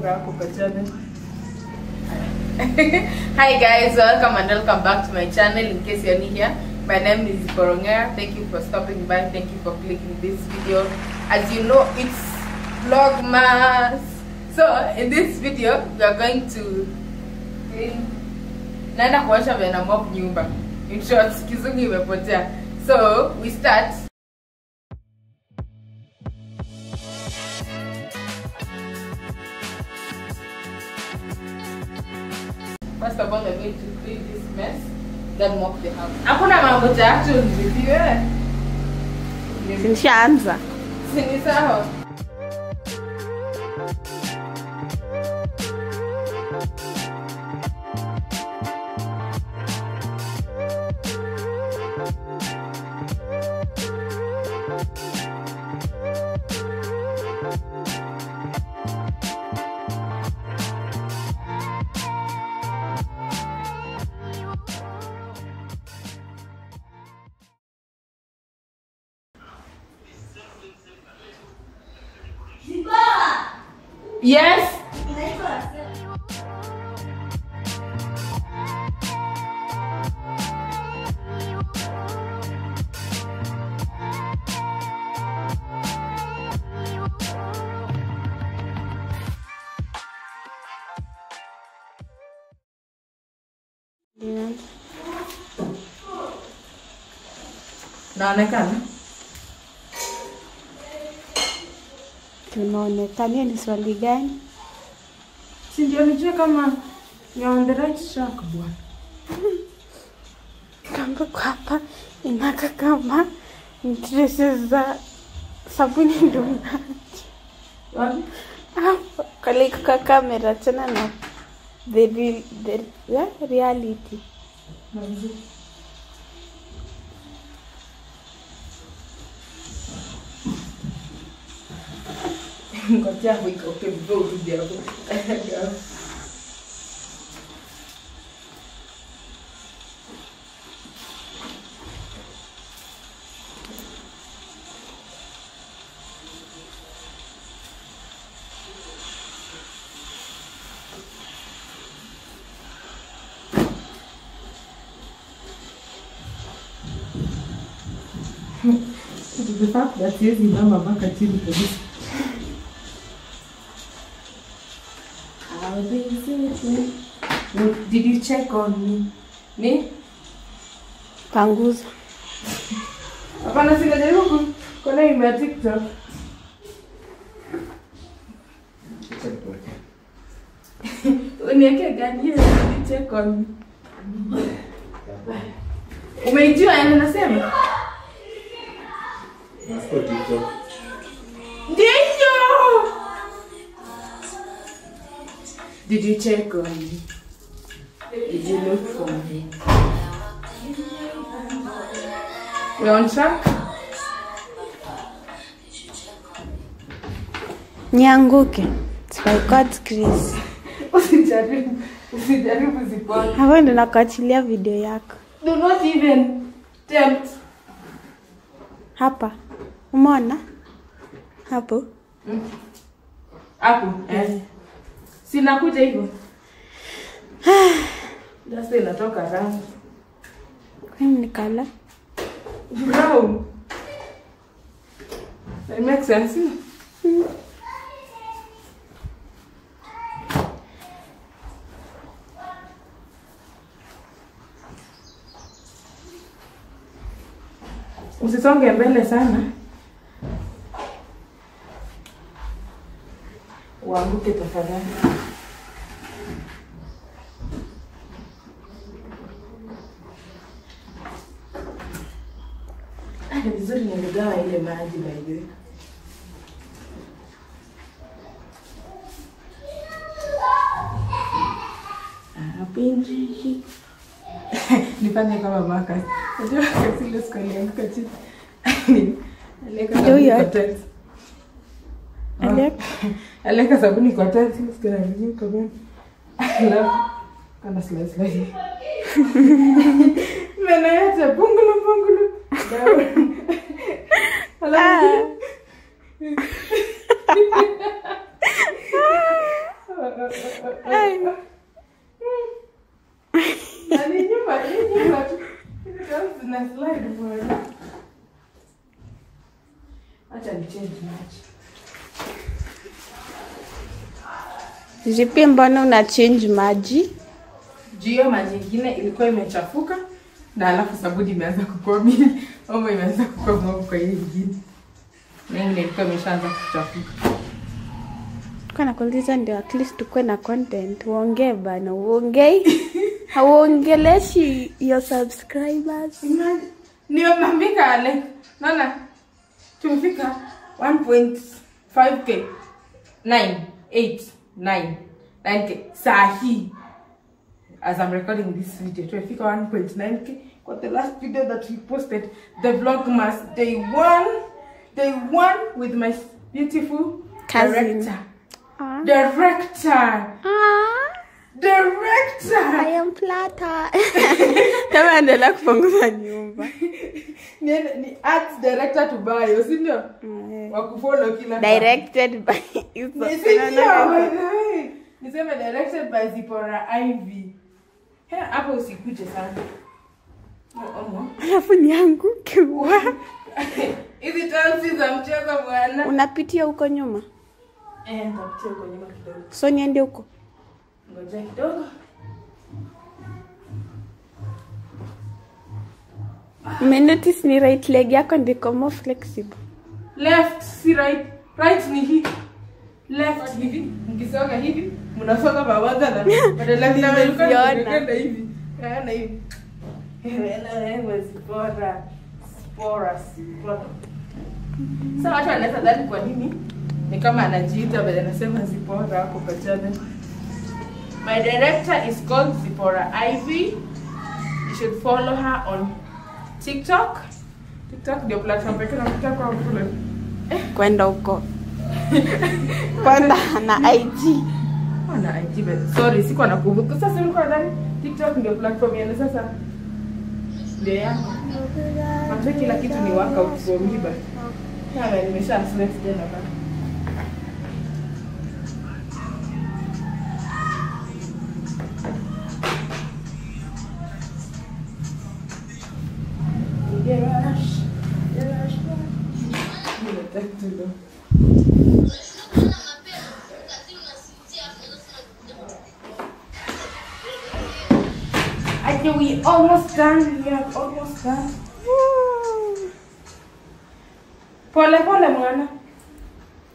Hi guys, welcome and welcome back to my channel. In case you're new here, my name is Korongera. Thank you for stopping by. Thank you for clicking this video. As you know, it's Vlogmas. So in this video, we are going to clean naenda kuosha vena mop nyumba. In short, kizungu imepotea. So we start. First of all, I'm going to clean this mess, then mop the house. Hakuna mambo cha action video. Nishaanza. Ni sawa. Yes. Naonekana. Tunaonekana ni swali gani? Si ndio nijue kama you're on the right track bwana. Kamba kwa hapa inaka kama dresses za sabuni ndo mnaji. Wapi? Hapa kalika kamera tena na the reality. Mzuri. Ngoja wiko kebbo video hapo. The fact that he is in mama chini kabisa. Did you check on me? Me? Panguza. Hapana, sijajaribu kuna ime TikTok. Uniweke gani hiyo? Did you check on me? Umeijua yana nasema? Nasiko TikTok. Ndio! Did you check on me? Did you look for me? We're on track? Nianguke. It's by God's grace. Usijaribu zipone. Hapo ndo nakuachilia video yako. Do not even tempt. Hapa. Umeona? Hapo. Hapo. Sina kuja hivyo. Dasta inatoka rangi. Kwani ni kala? Brown. It makes sense. Usisonge mbele sana. Uanguke tafadhali. Ni vizuri ningegawa ile maji by the way. Pinji. Nifanye kama maka. Unajua kasi ile siku alianguka chini. Aleka sabuni kwa tati siku alianguka bwana. Alafu kana slice. Mena yacha pungulu. Zipi mbona una change maji? Jio maji ingine ilikuwa imechafuka na alafu sabuni imeanza kukua mingi. Omo imeanza kukua mwangu kwa hii ingine. Na ingine ilikuwa imeshaanza kuchafuka. Kwa nakuuliza ndio at least tukue na content. Uongee bana, uongei. Hauongeleshi your subscribers. Ndio mambika like nana tumefika 1.5k 9k sahi as I'm recording this video. Tumefika 1.9k for the last video that we posted, the Vlogmas day one with my beautiful cousin. Director. I am flattered. Kama endelea kupunguza nyumba. Ni art director to buy, usindio? Wakufollow kila directed by Niseme directed by Zipora Ivy. Hapo usikuje sana. Alafu nianguke wa. Hizi chances za mchezo bwana. Unapitia huko nyuma? Nitapitia huko nyuma kidogo. So niende huko. Ngoja kidogo. Notice ni right leg yako ndiko more flexible. Left si right. Right ni hivi. Left hivi. Mkisonga hivi, mnasonga pamoja na badala ya kwenda hivi. Na hivi. Spora. Sasa watu wanaweza dhani kwa nini? Ni kama anajiita bali anasema Zipora hapo kwa channel. My director is called Zipora Ivy. You should follow her on TikTok. TikTok ndio platform pekee nakuta kwa kule. Kwenda huko. Kwenda na IG. Na IG but sorry siko nakumbuka. Sasa nilikuwa ndani TikTok ndio platform yana sasa. Ndio yangu. Mambo kila kitu ni workout for me but. Kama nimesha select tena bana. We almost done. We are almost done. Pole mwana.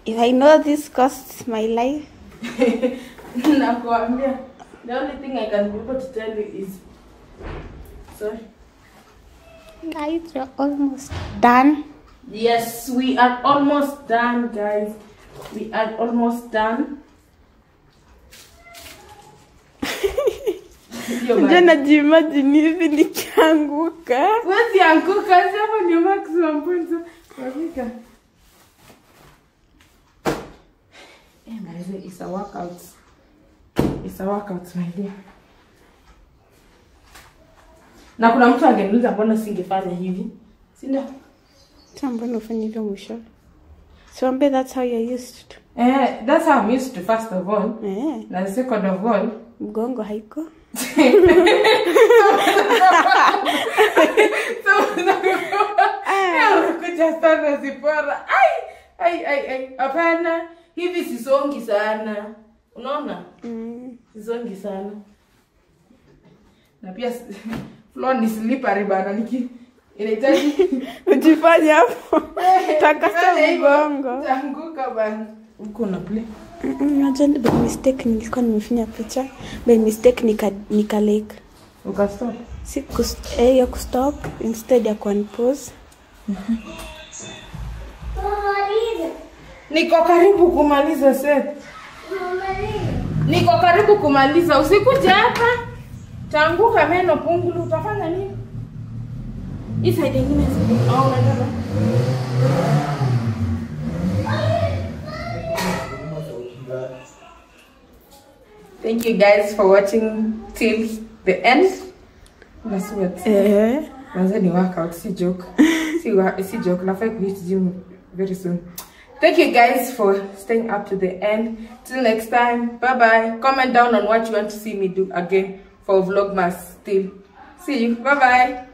If I know this costs my life. Nakwambia. The only thing I can be able to tell you is sorry. Guys, we're almost done. Yes, we are almost done, guys. We are almost done. Jana jimagine hivi nikianguka. Wezi anguka, hapo ni maximum points. Wafika. Maze, it's a workout. It's a workout, my dear. Na kuna mtu angeniuliza mbona singefanya hivi. Si ndio? Mbona ufanye hivyo mwisho? So that's how you're used to. That's how I'm used to first of all. Na second of all, mgongo haiko. Kuja sana Zipora. Ai. Hapana. Hivi sisongi sana. Unaona? Sisongi sana. Na pia floor ni slippery bana niki. Inahitaji ujifanye hapo. Takasa mgongo. Tanguka bana. Uko na play. Imagine by mistake nilikuwa nimefanya picha. By mistake nika like. Ukastop. Si ya kustop instead ya pause. Niko karibu kumaliza set. Niko karibu kumaliza. Usikuje hapa. Tanguka meno pungulu utafanya nini? Hii side nyingine sio. Au unataka? Thank you guys for watching till the end. That's what. Manze ni workout, si joke. Si joke. Nafai kuhit gym very soon. Thank you guys for staying up to the end. Till next time, bye bye. Comment down on what you want to see me do again for Vlogmas still. See you. Bye bye.